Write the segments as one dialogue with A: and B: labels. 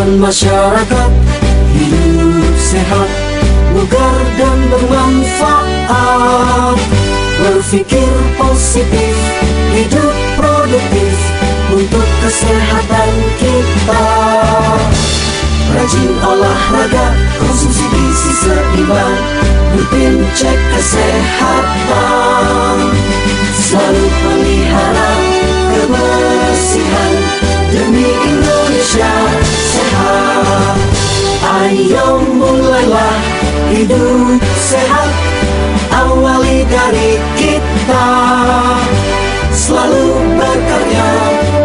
A: Kesehatan masyarakat, hidup sehat, bugar dan bermanfaat. Berpikir positif, hidup produktif, untuk kesehatan kita. Rajin olahraga, konsumsi gizi seimbang, rutin cek kesehatan. Selalu pelihara kebersihan demi Indonesia sehat. Ayo mulailah hidup sehat, awali dari kita. Selalu berkarya,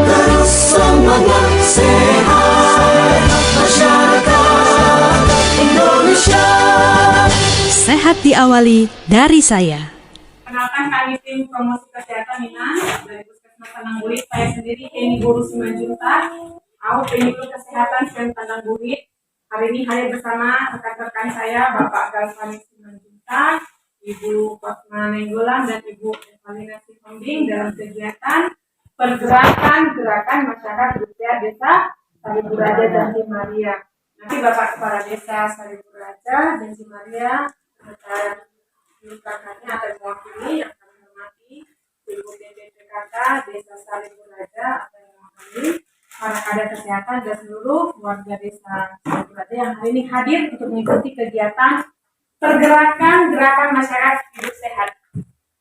A: terus semangat, sehat masyarakat Indonesia.
B: Sehat diawali dari saya.
C: Kenalkan, kami tim promosi kesehatan Minang dari Puskesmas Tanangguhit. Saya sendiri Eni Guru Simanjuntak, aku penyuluh kesehatan SEM Tanangguhit. Hari ini hadir bersama rekan-rekan saya, Bapak Galvani Simanjuntak, Ibu Kosma Nenggolan, dan Ibu Evalina Sihombing dalam kegiatan pergerakan masyarakat berusia Desa Sariburaja dan Cimaria. Nanti Bapak Kepala Desa Sariburaja dan Cimaria akan kakaknya akan mewakili, yang kami hormati Ibu DPPKK Desa Sariburaja akan mewakili para kader kesehatan dan seluruh warga Desa Sariburaja yang hari ini hadir untuk mengikuti kegiatan pergerakan masyarakat hidup sehat.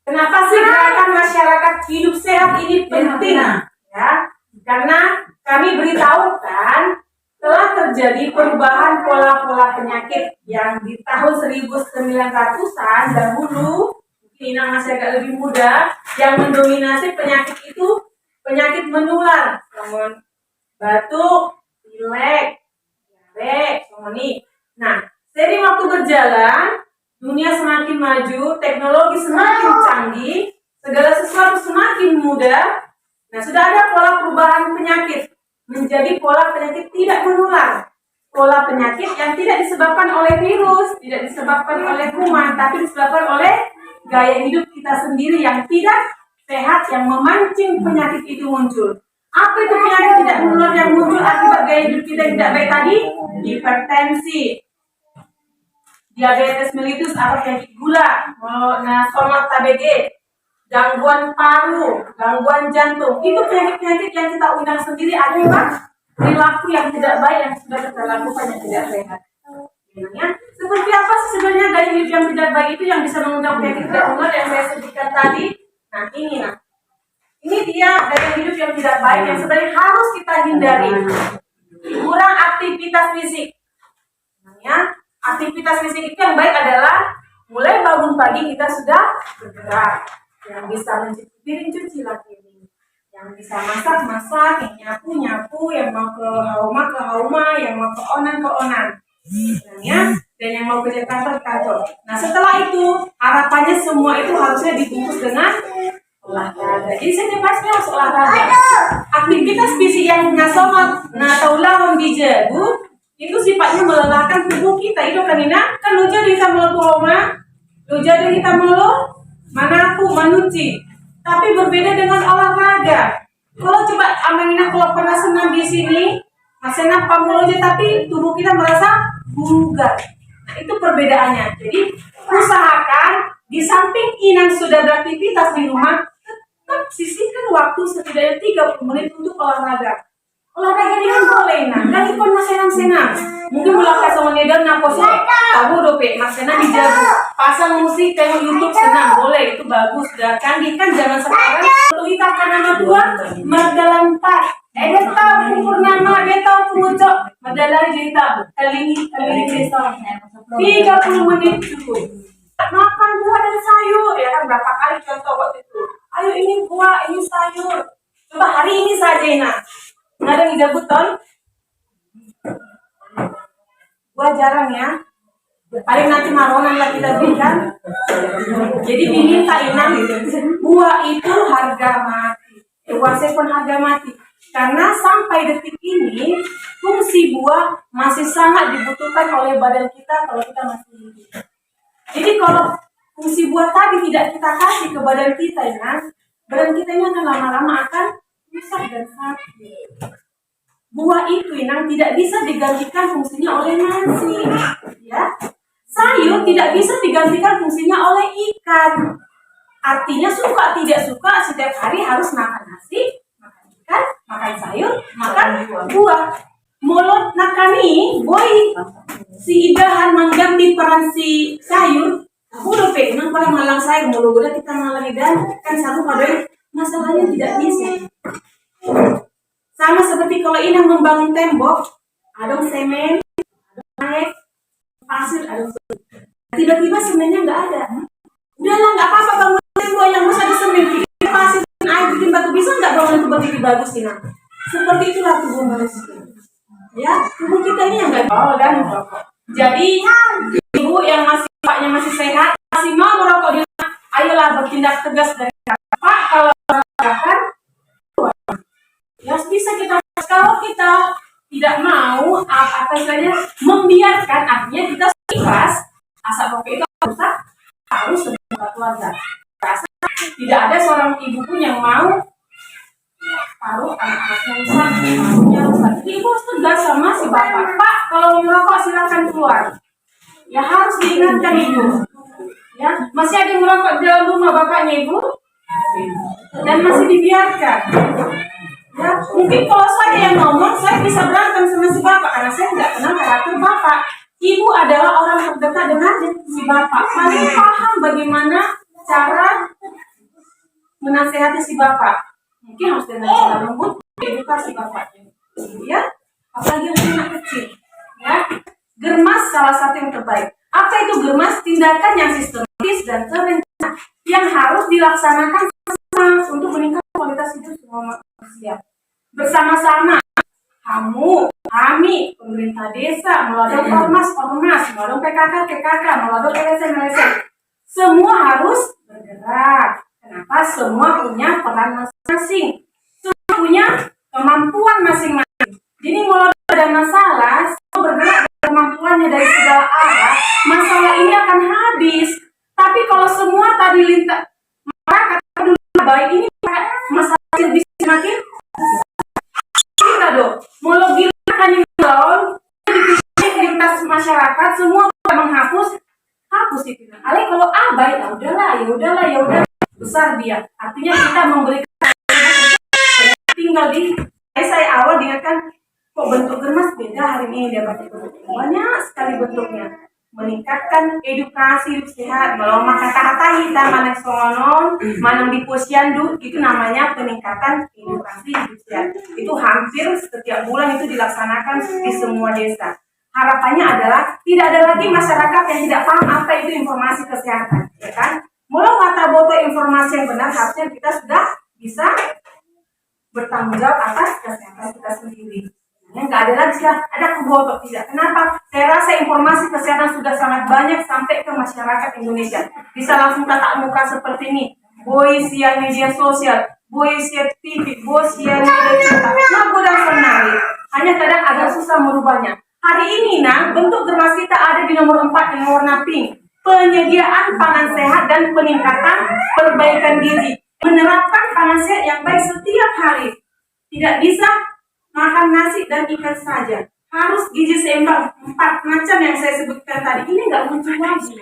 C: Kenapa sih gerakan masyarakat hidup sehat ini penting? Ya, karena kami beritahukan telah terjadi perubahan pola-pola penyakit yang di tahun 1900-an dahulu, mungkin Inang masih agak lebih muda, yang mendominasi penyakit itu penyakit menular, namun batuk, pilek, diare, pneumonia. Nah, seiring waktu berjalan, dunia semakin maju, teknologi semakin canggih, segala sesuatu semakin mudah. Nah, sudah ada pola perubahan penyakit menjadi pola penyakit tidak menular. Pola penyakit yang tidak disebabkan oleh virus, tidak disebabkan oleh kuman, tapi disebabkan oleh gaya hidup kita sendiri yang tidak sehat, yang memancing penyakit itu muncul. Apa itu penyakit tidak menular yang muncul akibat gaya hidup kita yang tidak baik tadi? Hipertensi, diabetes mellitus atau penyakit gula, somat TBC, gangguan paru, gangguan jantung. Itu penyakit-penyakit yang kita undang sendiri akibat perilaku yang tidak baik yang sudah kita lakukan yang tidak sehat. Ya, seperti apa sih sebenarnya gaya hidup yang tidak baik itu yang bisa mengundang penyakit tidak menular yang saya sebutkan tadi? Nah, ini dia gaya hidup yang tidak baik yang sebenarnya harus kita hindari. Kurang aktivitas fisik. Ya, aktivitas fisik itu yang baik adalah mulai bangun pagi kita sudah bergerak, yang bisa mencuci piring cuci lagi, yang bisa masak, yang nyapu, yang mau ke hauma, yang mau ke onan. Ya, dan yang mau kerja kantor. Nah, setelah itu harapannya semua itu harusnya dibungkus dengan olahraga. Jadi saya bahasnya harus olahraga. Aktivitas fisik yang nasomat, taulahon dijabu itu sifatnya melelahkan tubuh kita. Itu kan lo jadi kita melo tuloma, lo jadi kita melo manapu manuci. Tapi berbeda dengan olahraga. Kalau coba amanina kalau pernah senam di sini, masih nampak mulu aja, tapi tubuh kita merasa bugar. Nah, itu perbedaannya. Jadi usahakan di samping Inang sudah beraktivitas di rumah, tetap sisihkan waktu setidaknya 30 menit untuk olahraga. Olahraga dia boleh lagi pun senang. Mungkin melakukan sama nedan naposnya, tahu dope, masena dijago. Pasang musik, tengok YouTube senang, boleh, itu bagus. Dan canggih kan zaman sekarang. Lalu kita akan nama dua, Magdalan 4. Dia tahu purnama, dia tahu pengucap. Magdalan cerita, kali ini desa. 30 menit cukup. Makan buah dan sayur, ya kan berapa kali contoh waktu itu. Ayo ini buah, ini sayur. Coba hari ini saja Ina. Nggak ada yang beton. Buah jarang ya. Paling nanti maronan lah kita berikan. Jadi diminta Inang, buah itu harga mati. Uasnya pun harga mati. Karena sampai detik ini fungsi buah masih sangat dibutuhkan oleh badan kita kalau kita masih hidup. Jadi kalau fungsi buah tadi tidak kita kasih ke badan kita ya, badan kita ini akan lama-lama akan rusak dan sakit. buah itu Inang tidak bisa digantikan fungsinya oleh nasi, ya. Sayur tidak bisa digantikan fungsinya oleh ikan. Artinya suka tidak suka setiap hari harus makan nasi, makan ikan, makan sayur, makan buah. Mulut nakani, boy, si idahan mengganti peran si sayur. Aku udah pengen pada malang sayur, mulu udah kita malang idahan kan satu pada masalahnya tidak bisa. Sama seperti kalau Inang membangun tembok, ada semen, ada pasir, ada tiba-tiba semennya nggak ada. Udahlah nggak apa-apa bangun tembok yang masih ada semen, bikin pasir, bikin air, bikin batu, bisa nggak bangun itu berdiri bagus Inang? Seperti itulah tubuh manusia. Ya, tubuh kita ini yang nggak dan merokok. Jadi ibu yang masih bapaknya masih sehat, masih mau merokok di rumah, ayolah bertindak tegas dari Pak kalau merasakan ya bisa kita kalau kita tidak mau apa saja membiarkan artinya kita ikhlas asal rokok itu rusak harus sebuah keluarga. Rasa tidak ada seorang ibu pun yang mau taruh anak-anaknya rusak, taruhnya rusak. Jadi ibu harus tegas sama si bapak. Pak kalau merokok silakan keluar. Ya harus diingatkan ibu. Ya masih ada yang merokok di dalam rumah bapaknya ibu dan masih dibiarkan. Ya, mungkin kalau saya yang ngomong, saya bisa berantem sama si bapak karena saya tidak kenal karakter bapak. Ibu adalah orang terdekat dengan si bapak, paling paham bagaimana cara menasehati si bapak. Mungkin harus dengan cara lembut, edukasi bapaknya. Ya, apalagi yang anak kecil. Ya, germas salah satu yang terbaik. Apa itu germas? Tindakan yang sistematis dan terencana yang harus dilaksanakan untuk meningkatkan kualitas hidup semua manusia. Bersama-sama, kamu, kami, pemerintah desa, melalui ormas, melalui PKK, melalui LSM, semua harus bergerak. Kenapa? Semua punya peran masing-masing, semua punya kemampuan masing-masing. Jadi kalau ada masalah, semua bergerak dengan kemampuannya dari segala arah, masalah ini akan habis. Tapi kalau semua tadi lintas, maka dulu baik ini masalah lebih semakin mulut gila kan yang lintas masyarakat semua hapus itu. Ale kalau abai ya udahlah besar dia. Artinya kita memberikan tinggal di saya awal diingatkan kok bentuk germas beda hari ini dapat banyak sekali bentuknya. Meningkatkan edukasi sehat, kalau kata-kata kita mana sonon, mana di posyandu itu namanya peningkatan edukasi sehat. Itu hampir setiap bulan itu dilaksanakan di semua desa. Harapannya adalah tidak ada lagi masyarakat yang tidak paham apa itu informasi kesehatan, ya kan? Mulai kata boto informasi yang benar harusnya kita sudah bisa bertanggung jawab atas kesehatan kita sendiri. Nggak ada lagi ada kebotok tidak. Kenapa? Saya rasa informasi kesehatan sudah sangat banyak sampai ke masyarakat Indonesia. Bisa langsung tatap muka seperti ini. Boy siang media sosial, boy siang TV, boy siang media cetak. Nah, dan menarik. Hanya kadang agak susah merubahnya. Hari ini, bentuk germas kita ada di nomor 4 yang warna pink. Penyediaan pangan sehat dan peningkatan perbaikan gizi. Menerapkan pangan sehat yang baik setiap hari. Tidak bisa makan nasi dan ikan saja. Harus gizi seimbang 4 macam yang saya sebutkan tadi. Ini nggak muncul lagi.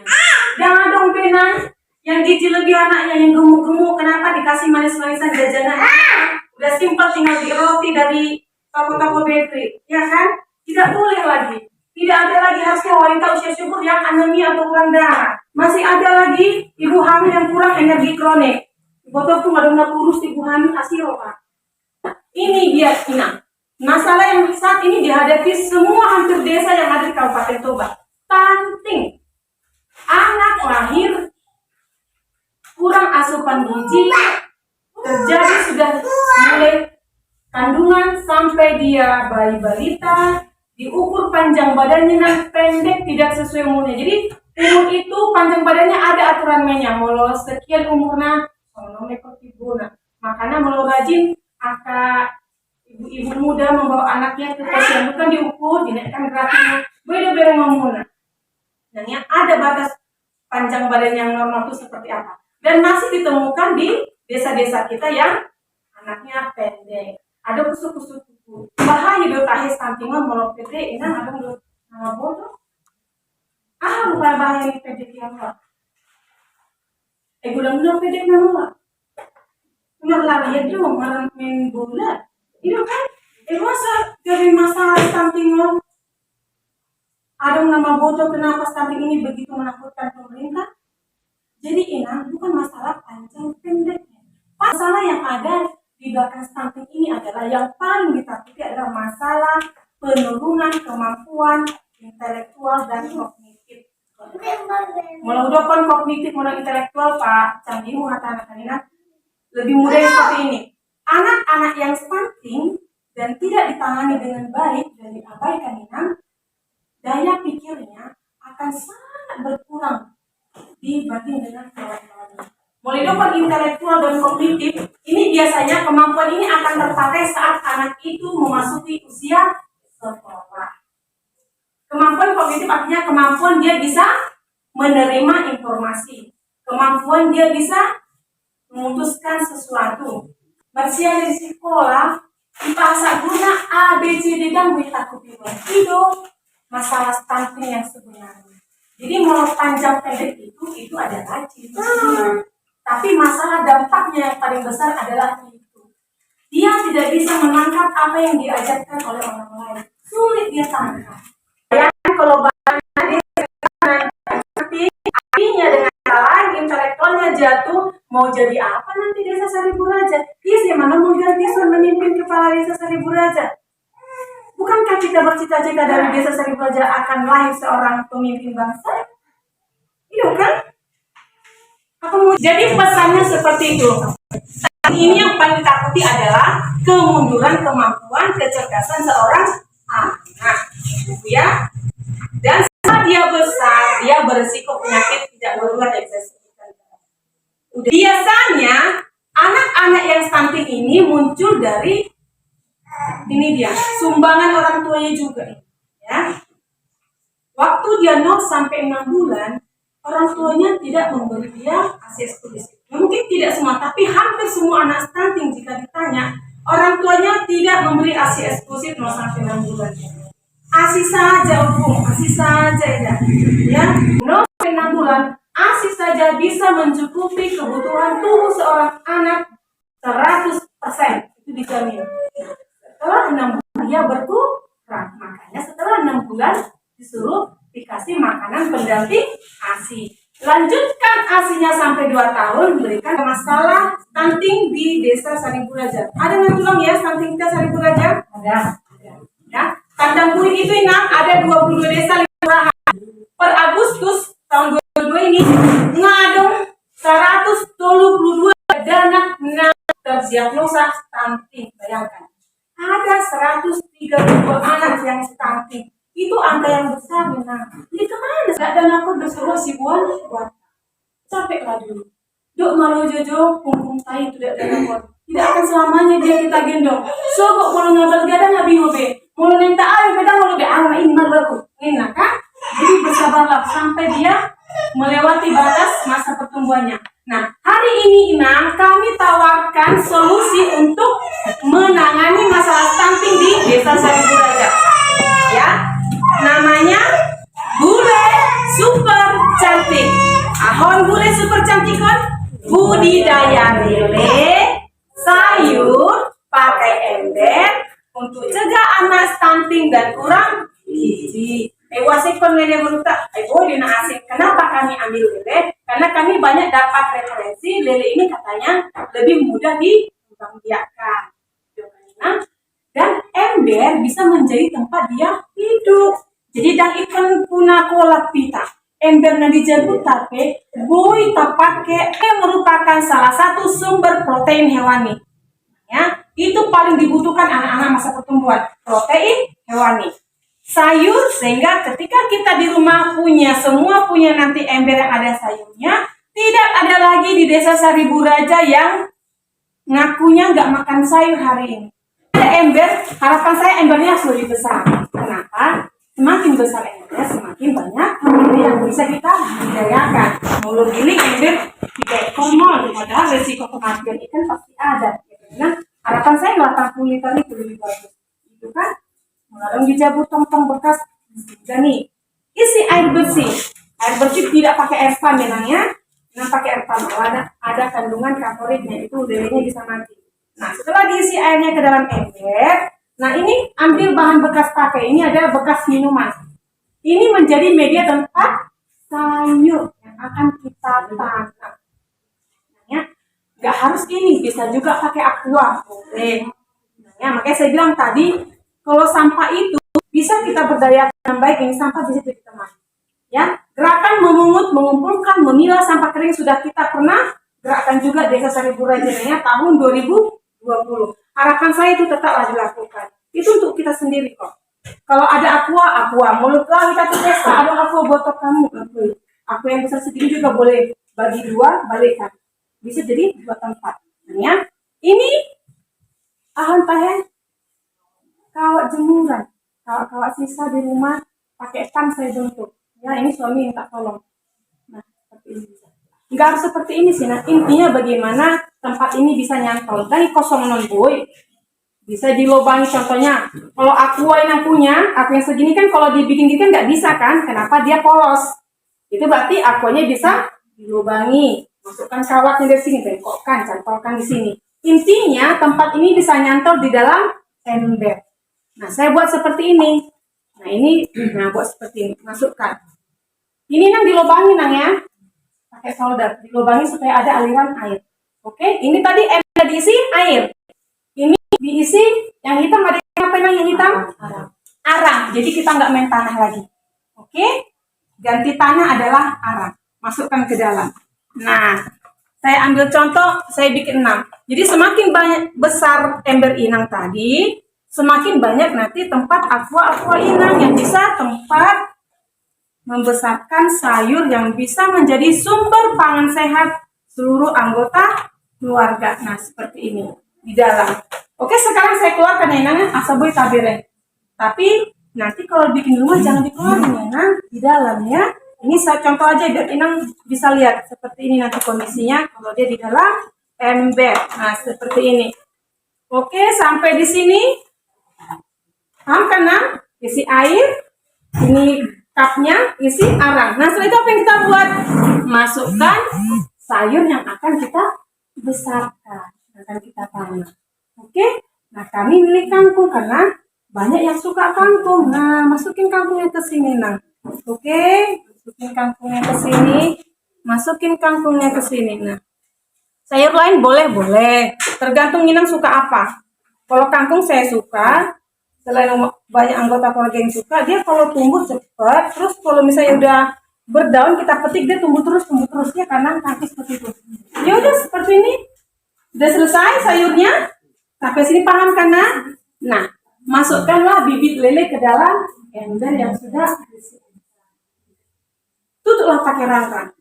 C: Jangan dong Benan, yang gizi lebih anaknya yang gemuk-gemuk. Kenapa dikasih manis-manisan jajanan? Udah simpel tinggal di roti dari toko-toko bakery, ya kan? Tidak boleh lagi. Tidak ada lagi hasil wanita usia subur yang anemia atau kurang darah. Masih ada lagi ibu hamil yang kurang energi kronik. Botol tuh nggak kurus ibu hamil asiro Pak. Ini dia Ina. Masalah yang saat ini dihadapi semua hampir desa yang ada di Kabupaten Toba. Stunting. Anak lahir kurang asupan gizi, terjadi sudah mulai kandungan sampai dia bayi balita, diukur panjang badannya pendek tidak sesuai umurnya. Jadi umur itu panjang badannya ada aturannya. Mulu sekian umurnya, makanya mulu rajin ibu-ibu muda membawa anaknya ke posyandu kan diukur, dinaikkan beratnya, beda-beda ngomongnya. Dan yang ada batas panjang badan yang normal itu seperti apa? Dan masih ditemukan di desa-desa kita yang anaknya pendek. Ada kusuk-kusuk Bahaya do tahe stunting mah mau pede ina ada do nama bodoh. Bukan bahaya ni pede apa. Gula-gula pede nama. Cuma lari aja orang main bola. Itu kan masa dari masalah stunting mah. Ada nama bodoh kenapa stunting ini begitu menakutkan pemerintah? Jadi ini bukan masalah panjang pendeknya. Masalah yang ada di belakang stunting ini adalah yang paling ditakuti adalah masalah penurunan kemampuan intelektual dan kognitif. Mulai udah kan kognitif, mulai intelektual Pak Canggih anak-anak lebih mudah seperti ini. Anak-anak yang stunting dan tidak ditangani dengan baik dan diabaikan ini, daya pikirnya akan sangat berkurang dibanding dengan kawan-kawannya. Mulai dapat intelektual dan kognitif, ini biasanya kemampuan ini akan terpakai saat anak itu memasuki usia sekolah. Kemampuan kognitif artinya kemampuan dia bisa menerima informasi, kemampuan dia bisa memutuskan sesuatu. Bersiap di sekolah, dipaksa guna A, B, C, D dan beritaku itu masalah stunting yang sebenarnya. Jadi mau panjang pendek itu adalah ciri-cirinya. Tapi masalah dampaknya yang paling besar adalah itu. Dia tidak bisa menangkap apa yang diajarkan oleh orang lain. Sulit dia tangkap. Bayangkan kalau dia nanti artinya dengan kesalahan intelektualnya jatuh, mau jadi apa nanti Desa Seribu Raja? Dia mana mau ganti memimpin kepala Desa Seribu Raja? Bukankah kita bercita-cita dari Desa Seribu Raja akan lahir seorang pemimpin bangsa? Iya kan? Jadi pesannya seperti itu. Ini yang paling ditakuti adalah kemunduran kemampuan kecerdasan seorang anak, ya. Dan saat dia besar, dia berisiko penyakit tidak menular yang saya sebutkan. Biasanya anak-anak yang stunting ini muncul dari ini dia sumbangan orang tuanya juga, ya. Waktu dia 0 sampai 6 bulan. Orang tuanya tidak memberi dia ASI eksklusif. Mungkin tidak semua, tapi hampir semua anak stunting jika ditanya, orang tuanya tidak memberi ASI eksklusif 0 sampai 6 bulan. ASI saja, ASI saja ya. 0 sampai 6 bulan, ASI saja bisa mencukupi kebutuhan tubuh seorang anak 100%. Itu dijamin. Setelah 6 bulan dia berkurang. Makanya setelah 6 bulan disuruh dikasih makanan pendamping ASI. Lanjutkan ASINya sampai 2 tahun, berikan masalah stunting di Desa Seribu Raja. Ada yang tolong ya stunting kita Seribu Raja? Ada. Ya. Kandang kulit itu ada 22 desa kelurahan. Per Agustus tahun 2022 ini ngadong 132 anak terdiagnosa stunting. Bayangkan. Ada 132 anak yang stunting. Itu angka yang besar, nah. Jadi kemana? Gak ada nakut bersuruh si buan buat. Capek lah dulu. Dok malu jojo, punggung tai tidak ada nakut. Tidak akan selamanya dia kita gendong. So kok mau ngabal gada nggak bingung be. Mau minta air beda mau be ini malu aku. Ini kan? Jadi bersabarlah sampai dia melewati batas masa pertumbuhannya. Nah hari ini Inang kami tawarkan solusi untuk menangani masalah stunting di Desa Seribu Raja. Ya. Namanya bule super cantik. Ahon bule super cantik kan? Budidaya lele sayur pakai ember untuk cegah anak stunting dan kurang gizi. Wasikon lele beruta. Dina asik. Kenapa kami ambil lele? Karena kami banyak dapat referensi lele ini katanya lebih mudah dikembangbiakkan. Dan ember bisa menjadi tempat dia hidup. Jadi dan ikan puna kolak pita. Ember na dijemput tapi boy tapake yang merupakan salah satu sumber protein hewani. Ya, itu paling dibutuhkan anak-anak masa pertumbuhan, protein hewani. Sayur sehingga ketika kita di rumah semua punya nanti ember yang ada sayurnya, tidak ada lagi di Desa Seribu Raja yang ngakunya nggak makan sayur hari ini. Ada ember, harapan saya embernya harus lebih besar. Kenapa? Semakin besar embernya, semakin banyak ember yang bisa kita budidayakan. Mulut giling ember tidak formal, padahal resiko kematian ikan pasti ada. Nah, harapan saya 80 liter itu lebih bagus. Lalu dijabur tong-tong bekas. Dan nih, isi air bersih. Air bersih tidak pakai air pump memangnya. Nah, pakai air pump ada kandungan kaporitnya, itu lelenya bisa mati. Nah, setelah diisi airnya ke dalam ember, nah ini ambil bahan bekas pakai. Ini adalah bekas minuman. Ini menjadi media tempat sayur yang akan kita tanam. Ya, nggak harus ini, bisa juga pakai aqua, boleh. Ya, makanya saya bilang tadi, kalau sampah itu bisa kita berdayakan dengan baik. Ini sampah bisa jadi teman. Ya, gerakan memungut, mengumpulkan, memilah sampah kering sudah kita pernah gerakan juga Desa Seribu Rajanya tahun 2020. Harapan saya itu tetaplah dilakukan. Itu untuk kita sendiri kok. Kalau ada aqua, mulutlah kita tuh pesta, ada aqua botol kamu, aku yang besar segini juga boleh bagi dua, balikkan. Bisa jadi dua tempat. Ya, ini ahon tahen, kawat jemuran, kawat sisa di rumah pakai pan saya bentuk. Ya, ini suami minta tolong. Nah, seperti ini bisa. Nggak harus seperti ini sih. Nah, intinya bagaimana tempat ini bisa nyantol. Dari kosong non boy. Bisa dilobangi contohnya. Kalau aku yang punya, aku yang segini kan kalau dibikin gitu nggak bisa kan? Kenapa? Dia polos. Itu berarti akuanya bisa dilubangi. Masukkan kawatnya dari sini, bengkokkan, cantolkan di sini. Intinya tempat ini bisa nyantol di dalam ember. Nah, saya buat seperti ini. Nah, buat seperti ini. Masukkan. Ini nang dilubangi nang ya. Pakai solder. Dilubangi supaya ada aliran air. Oke, ini tadi ember diisi air. Ini diisi yang hitam, ada apa yang hitam? Arang. Jadi kita nggak main tanah lagi. Oke? Ganti tanah adalah arang. Masukkan ke dalam. Nah, saya ambil contoh, saya bikin 6. Jadi semakin banyak besar ember inang tadi, semakin banyak nanti tempat aqua inang yang bisa tempat membesarkan sayur yang bisa menjadi sumber pangan sehat seluruh anggota keluarga. Nah, seperti ini di dalam. Oke, sekarang saya keluarkan inangnya asaboy tabire. Tapi nanti kalau bikin rumah jangan dikeluarin inang di dalam ya. Ini saya contoh aja biar inang bisa lihat seperti ini nanti kondisinya kalau dia di dalam ember. Nah, seperti ini. Oke, sampai di sini. Paham kan, Nang? Isi air, ini cupnya isi arang. Nah, setelah itu apa yang kita buat? Masukkan sayur yang akan kita besarkan, akan kita tanam. Oke? Nah, kami milih kangkung karena banyak yang suka kangkung. Nah, masukin kangkungnya ke sini, Nang. Oke? Masukin kangkungnya ke sini. Masukin kangkungnya ke sini. Nah, sayur lain boleh. Tergantung Inang suka apa. Kalau kangkung saya suka. Selain banyak anggota keluarga yang suka, dia kalau tumbuh cepat, terus kalau misalnya udah berdaun kita petik dia tumbuh terus ya karena kaki seperti itu. Ya udah seperti ini, udah selesai sayurnya. Sampai sini paham kan? Nah, masukkanlah bibit lele ke dalam ember yang sudah bersih. Tutuplah pakai rangkang.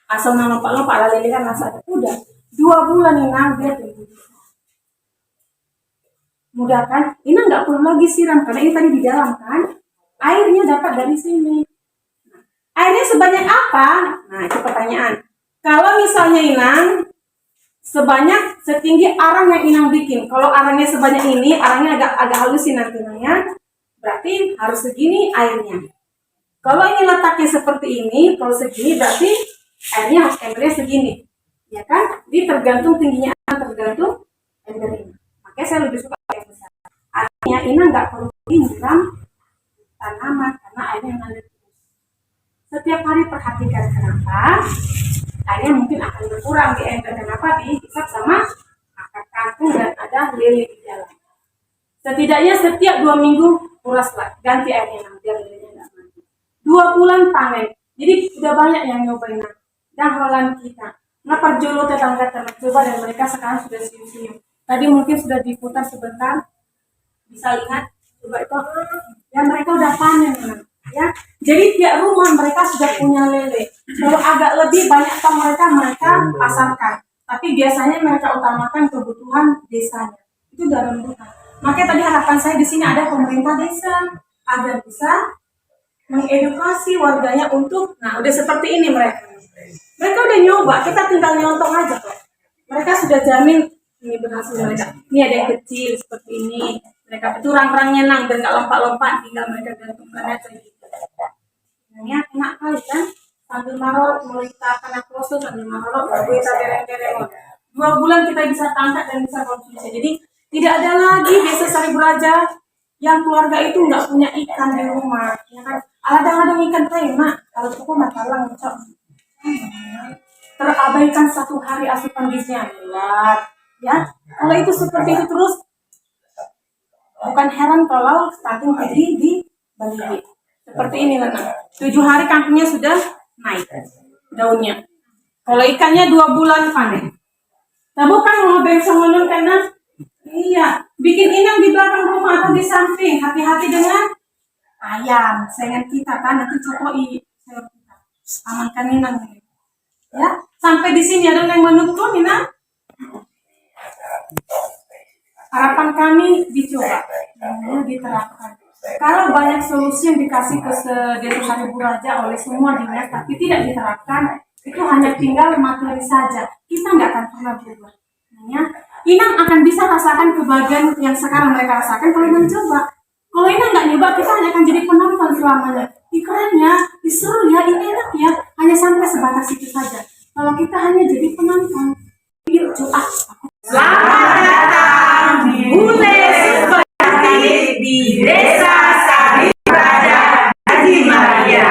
C: Asal lompat-lompat lele kan masa ada. Udah 2 bulan ini dia tumbuh. Mudah kan? Ini nggak perlu lagi siram karena ini tadi di dalam kan. Airnya dapat dari sini. Nah, airnya sebanyak apa? Nah, itu pertanyaan. Kalau misalnya Inang sebanyak setinggi arang yang Inang bikin. Kalau arangnya sebanyak ini, arangnya agak halusin nanti namanya. Berarti harus segini airnya. Kalau ini letaknya seperti ini, kalau segini berarti airnya harus embernya segini. Ya kan? Jadi tergantung tingginya, tergantung ember ini. Makanya saya lebih suka yang besar. Artinya Inang nggak perlu nyiram tanaman karena airnya mengalir terus. Setiap hari perhatikan kenapa airnya mungkin akan berkurang di ember. Kenapa? Dihisap sama akar kangkung dan ada lele di dalam. Setidaknya setiap 2 minggu kuraslah, ganti airnya biar lelenya nggak mati. 2 bulan panen. Jadi sudah banyak yang nyobain dan holan kita. Ngapa jolo tetangga coba dan mereka sekarang sudah senyum-senyum. Tadi mungkin sudah diputar sebentar, bisa lihat, coba itu, ya mereka udah panen, ya. Jadi tiap rumah mereka sudah punya lele. Kalau agak lebih banyak mereka pasarkan. Tapi biasanya mereka utamakan kebutuhan desanya. Itu udah rembukan. Makanya tadi harapan saya di sini ada pemerintah desa agar bisa mengedukasi warganya untuk, nah udah seperti ini mereka. Mereka udah nyoba, kita tinggal nyontong aja kok. Mereka sudah jamin ini berhasil mereka. Ini ada yang kecil seperti ini. Mereka Tapi itu orang-orang nyenang dan gak lompat-lompat, tinggal mereka gantungkan aja gitu. Nah, enak kali kan? Sambil marot, mulai kita akan puasa sambil marot, lalu kita dereng-dereng. 2 bulan kita bisa tangkap dan bisa konsumsi. Jadi tidak ada lagi desa Sari Beraja yang keluarga itu nggak punya ikan di rumah, ya kan? Ada ikan tema, kalau cukup matalang, terabaikan 1 hari asupan gizinya, ya. Kalau itu seperti itu terus, bukan heran kalau stunting jadi di Bali. Seperti ini lah, 7 hari kangkungnya sudah naik daunnya. Kalau ikannya 2 bulan panen. Nah bukan mau besok karena iya bikin inang di belakang rumah atau di samping. Hati-hati dengan ayam, sayangan kita kan nanti cokoi sayur kita. Amankan inang ini. Ya sampai di sini ada yang menukun inang. Harapan kami dicoba, diterapkan. Kalau banyak solusi yang dikasih ke Desa Sari Beraja oleh semua dinas, tapi tidak diterapkan, itu hanya tinggal materi saja. Kita nggak akan pernah berubah. Nah, Inang akan bisa rasakan kebahagiaan yang sekarang mereka rasakan kalau Inang coba. Kalau Inang nggak nyoba, kita hanya akan jadi penonton selamanya. Keren ya, seru ya, ini enak ya, hanya sampai sebatas itu saja. Kalau kita hanya jadi penonton, yuk coba.
D: Selamat datang di Bule Suparti di Desa Sari Beraja, Haji Maria.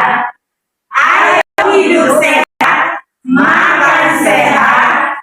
D: Ayo hidup sehat, makan sehat,